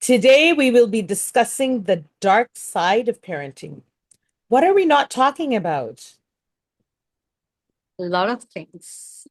Today, we will be discussing the dark side of parenting. What are we not talking about? A lot of things.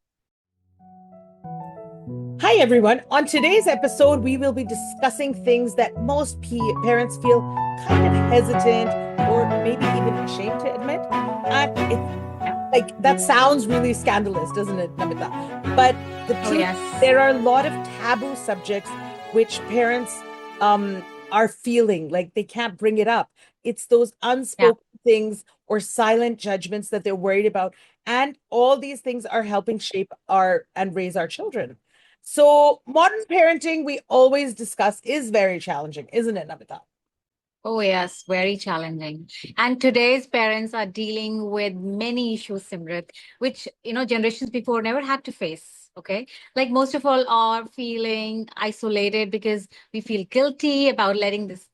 Hi, everyone. On today's episode, we will be discussing things that most parents feel kind of hesitant or maybe even ashamed to admit. And it's like that sounds really scandalous, doesn't it, Namita? But the Oh, truth, yes. there are a lot of taboo subjects which parents are feeling like they can't bring it up. It's those Yeah. unspoken things or silent judgments that they're worried about. And all these things are helping shape our and raise our children. So modern parenting, we always discuss, is very challenging, isn't it, Namita? Oh, yes. Very challenging. And today's parents are dealing with many issues, Simrit, which, generations before never had to face. Okay. Like most of all are feeling isolated because we feel guilty about letting this,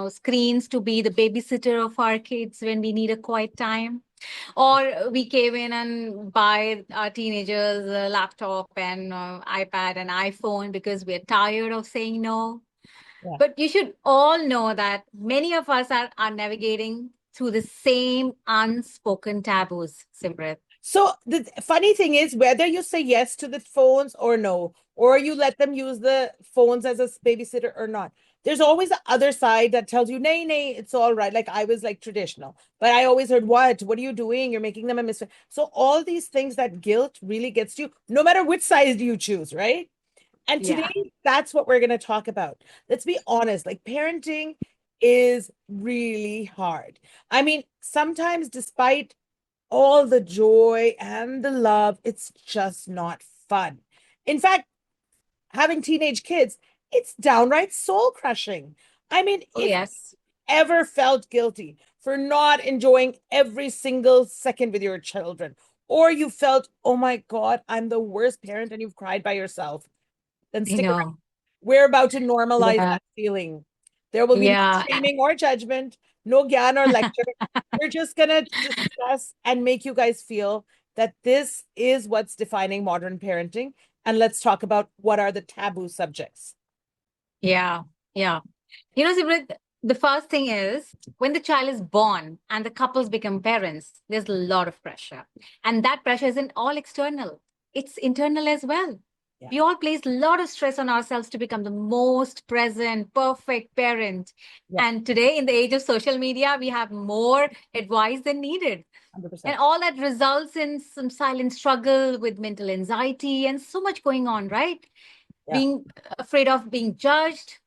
screens to be the babysitter of our kids when we need a quiet time. Or we came in and buy our teenagers a laptop and iPad and iPhone because we're tired of saying no. Yeah. But you should all know that many of us are navigating through the same unspoken taboos, Simrit. So the funny thing is, whether you say yes to the phones or no, or you let them use the phones as a babysitter or not, there's always the other side that tells you, nay, nay, it's all right. Like I was like traditional, but I always heard, what are you doing? You're making them a misfit. So all these things, that guilt really gets to you, no matter which side you choose, right? And Yeah. today, that's what we're going to talk about. Let's be honest, like parenting is really hard. I mean, sometimes despite all the joy and the love, it's just not fun. In fact, having teenage kids, it's downright soul crushing. I mean, Oh, if yes. you ever felt guilty for not enjoying every single second with your children, or you felt, oh my God, I'm the worst parent, and you've cried by yourself, then I stick around. know. We're about to normalize Yeah. that feeling. There will be no Yeah. shaming or judgment, no gyan or lecture. We're just going to discuss and make you guys feel that this is what's defining modern parenting. And let's talk about what are the taboo subjects. Yeah. Yeah. Simrit, the first thing is when the child is born and the couples become parents, there's a lot of pressure. And that pressure isn't all external, it's internal as well. Yeah. We all place a lot of stress on ourselves to become the most present, perfect parent. Yeah. And today, in the age of social media, we have more advice than needed. And 100%. all that results in some silent struggle with mental anxiety and so much going on, right? Yeah. Being afraid of being judged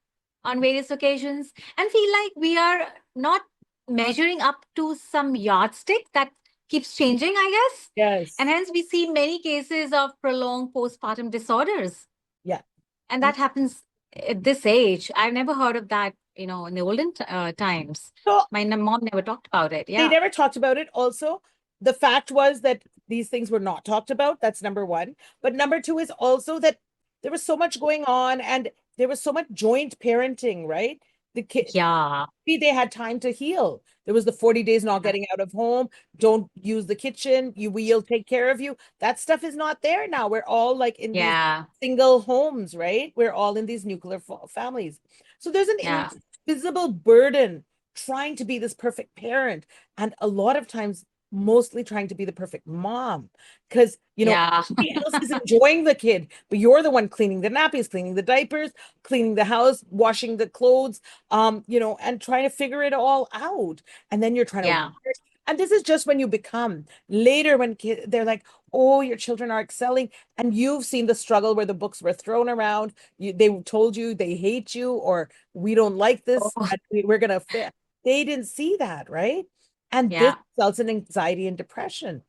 on various occasions and feel like we are not measuring up to some yardstick that keeps changing, I guess. And Yes. hence we see many cases of prolonged postpartum disorders. Yeah. And that happens at this age. I've never heard of that, in the olden times. So My mom never talked about it. they Yeah. never talked about it. Also, the fact was that these things were not talked about. That's number one. But number two is also that there was so much going on and there was so much joint parenting, right? The kid, Yeah. they had time to heal. There was the 40 days not getting out of home. Don't use the kitchen. We'll take care of you. That stuff is not there now. We're all like in these Yeah. single homes, right? We're all in these nuclear families. So there's an Yeah. invisible burden trying to be this perfect parent. And a lot of times, mostly trying to be the perfect mom. Because, Yeah. everybody else is enjoying the kid, but you're the one cleaning the nappies, cleaning the diapers, cleaning the house, washing the clothes, and trying to figure it all out. And then you're trying to Yeah. work. And this is just when you become later when they're like, oh, your children are excelling. And you've seen the struggle where the books were thrown around. They told you they hate you or we don't like this. Oh, And we're going to fit. They didn't see that, right? And this yeah. results in anxiety and depression.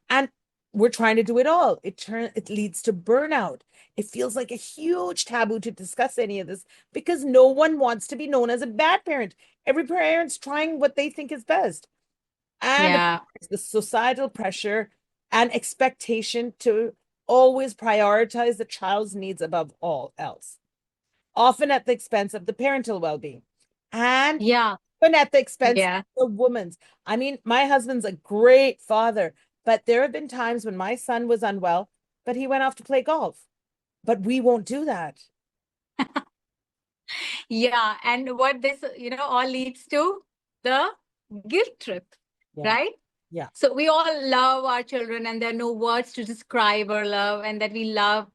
And we're trying to do it all. It leads to burnout. It feels like a huge taboo to discuss any of this because no one wants to be known as a bad parent. Every parent's trying what they think is best. And of Yeah. course, the societal pressure and expectation to always prioritize the child's needs above all else, often at the expense of the parental well-being. And Yeah. even at the expense of Yeah. the woman's. I mean, my husband's a great father, but there have been times when my son was unwell, but he went off to play golf. But we won't do that. Yeah. And what this, all leads to the guilt trip, Yeah. right? Yeah. So we all love our children, and there are no words to describe our love, and that we love,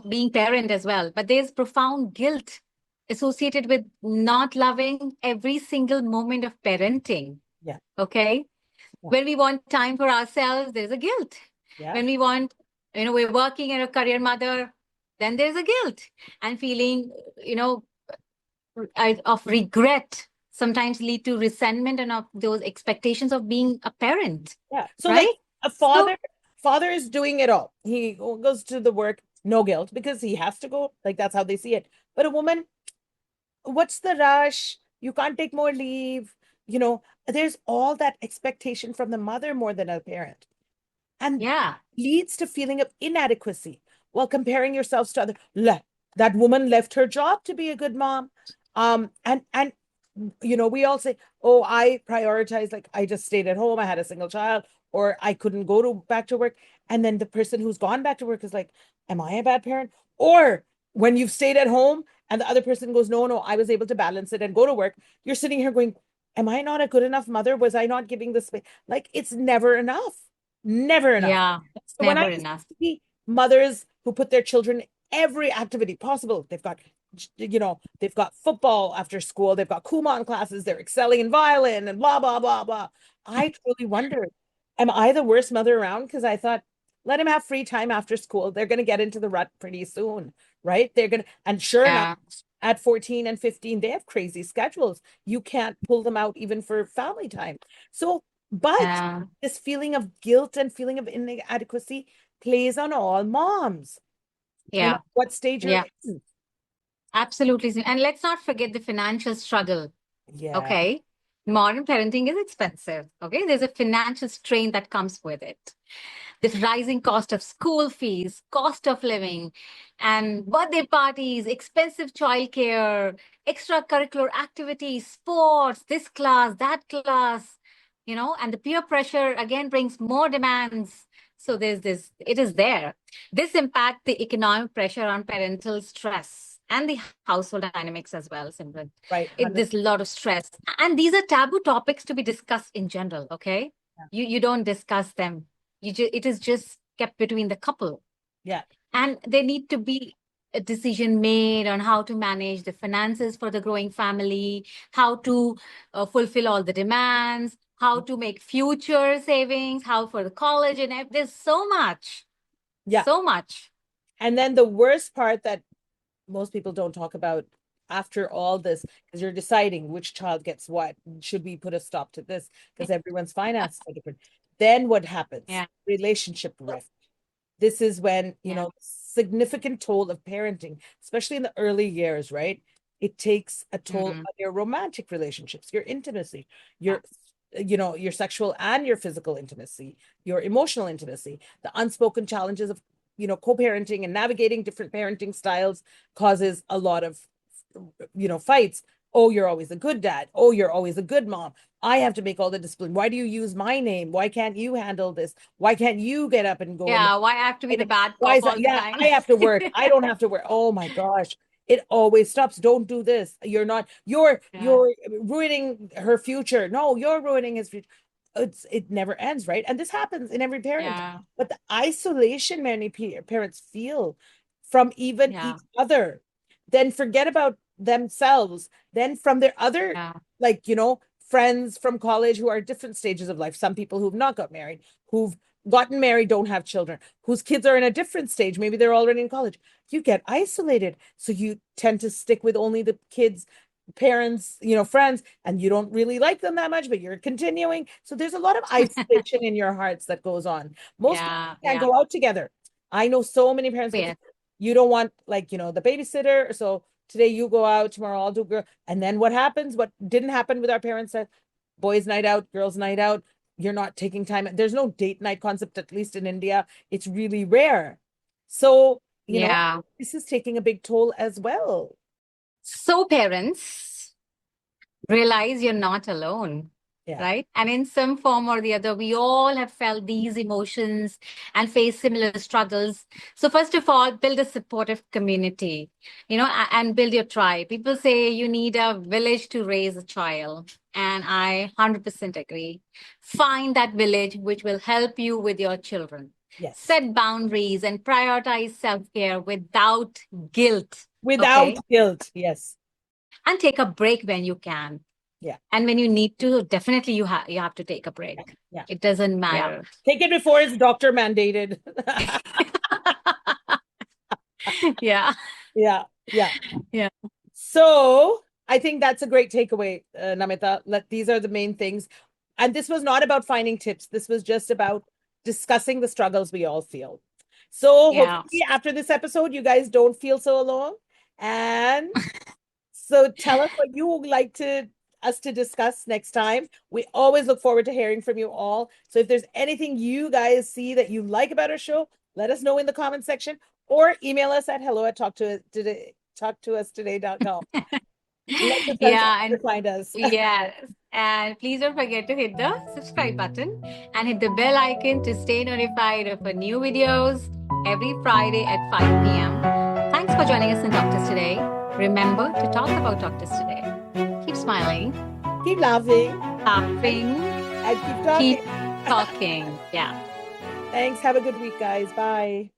being parent as well. But there's profound guilt associated with not loving every single moment of parenting. Yeah. Okay. Yeah. When we want time for ourselves, there's a guilt. Yeah. When we want, we're working and a career mother, then there's a guilt and feeling, you know, of regret sometimes lead to resentment and of those expectations of being a parent, Yeah. So like right? a So, father is doing it all. He goes to the work, no guilt because he has to go. Like that's how they see it. But a woman, what's the rush? You can't take more leave. You know, there's all that expectation from the mother more than a parent. And yeah, leads to feeling of inadequacy while comparing yourselves to other. That woman left her job to be a good mom. And we all say, oh, I prioritize, like I just stayed at home, I had a single child, or I couldn't go to back to work. And then the person who's gone back to work is like, am I a bad parent? Or when you've stayed at home and the other person goes, no, no, I was able to balance it and go to work, you're sitting here going, am I not a good enough mother? Was I not giving the space? Like it's never enough. Never enough. yeah, it's So when I never enough. see mothers who put their children every activity possible, they've got football after school, they've got Kumon classes, they're excelling in violin and blah, blah, blah, blah. I truly wonder, am I the worst mother around? Because I thought, let him have free time after school. They're going to get into the rut pretty soon, right? And sure enough, Yeah, at 14 and 15, they have crazy schedules. You can't pull them out even for family time. So, but yeah, this feeling of guilt and feeling of inadequacy plays on all moms, no yeah, matter what stage you're yeah, in. absolutely. And let's not forget the financial struggle. Yeah, Okay. Modern parenting is expensive. Okay. There's a financial strain that comes with it. This rising cost of school fees, cost of living, and birthday parties, expensive childcare, extracurricular activities, sports, this class, that class, and the peer pressure again brings more demands. So there's this, it is there. This impact the economic pressure on parental stress and the household dynamics as well, Simran. right. 100. There's a lot of stress. And these are taboo topics to be discussed in general, okay? You don't discuss them. It is just kept between the couple. Yeah, And there need to be a decision made on how to manage the finances for the growing family, how to fulfill all the demands, how to make future savings, how for the college, and there's so much, yeah. so much. And then the worst part that most people don't talk about after all this, because you're deciding which child gets what. Should we put a stop to this? Because everyone's finances are different. Then what happens? Yeah, Relationship rift. This is when, yeah, significant toll of parenting, especially in the early years, right? It takes a toll hmm, on your romantic relationships, your intimacy, yeah, your sexual and your physical intimacy, your emotional intimacy, the unspoken challenges of, co-parenting and navigating different parenting styles causes a lot of, fights. Oh, you're always a good dad. Oh, you're always a good mom. I have to make all the discipline. Why do you use my name? Why can't you handle this? Why can't you get up and go in the yeah. Why I have to be the bad why cop is that? all the Yeah, time? I have to work. I don't have to work. Oh my gosh. It always stops. Don't do this. Yeah, You're ruining her future. No, you're ruining his future. It never ends, right? And this happens in every parent. yeah, But the isolation many parents feel from even yeah, each other, then forget about themselves, then from their other, yeah, like, friends from college who are at different stages of life. Some people who've not got married, who've gotten married, don't have children, whose kids are in a different stage. Maybe they're already in college. You get isolated. So you tend to stick with only the kids' parents, friends, and you don't really like them that much, but you're continuing. So there's a lot of isolation in your hearts that goes on. Most parents yeah, can't yeah. go out together. I know so many parents because Yes. you don't want, like, the babysitter. So today you go out, tomorrow I'll do girl. And then what happens? What didn't happen with our parents said, boys' night out, girls' night out, you're not taking time. There's no date night concept, at least in India. It's really rare. So, Yeah. this is taking a big toll as well. So parents, realize you're not alone. Yeah. right? And in some form or the other, we all have felt these emotions and faced similar struggles. So, first of all, build a supportive community, and build your tribe. People say you need a village to raise a child. And I 100% agree. Find that village which will help you with your children. Yes. Set boundaries and prioritize self care without guilt. Without Okay. guilt. Yes. And take a break when you can. Yeah. And when you need to, definitely you have to take a Yeah. break. Yeah. It doesn't matter. Take it before it's doctor mandated. Yeah. Yeah. Yeah. Yeah. So I think that's a great takeaway, Namita. These are the main things. And this was not about finding tips. This was just about discussing the struggles we all feel. So Yeah. hopefully after this episode, you guys don't feel so alone. And so tell us what you would like to us to discuss next time. We always look forward to hearing from you all. So if there's anything you guys see that you like about our show, let us know in the comment section or email us at hello at talktoustoday.com. Let the friends know Yeah. where And to find us. yes. And please don't forget to hit the subscribe button and hit the bell icon to stay notified of our new videos every Friday at 5 p.m. Thanks for joining us in Doctors Today. Remember to talk about Doctors Today. Keep smiling, Keep laughing laughing, and keep keep talking. talking. Yeah. Thanks. Have a good week, guys. Bye.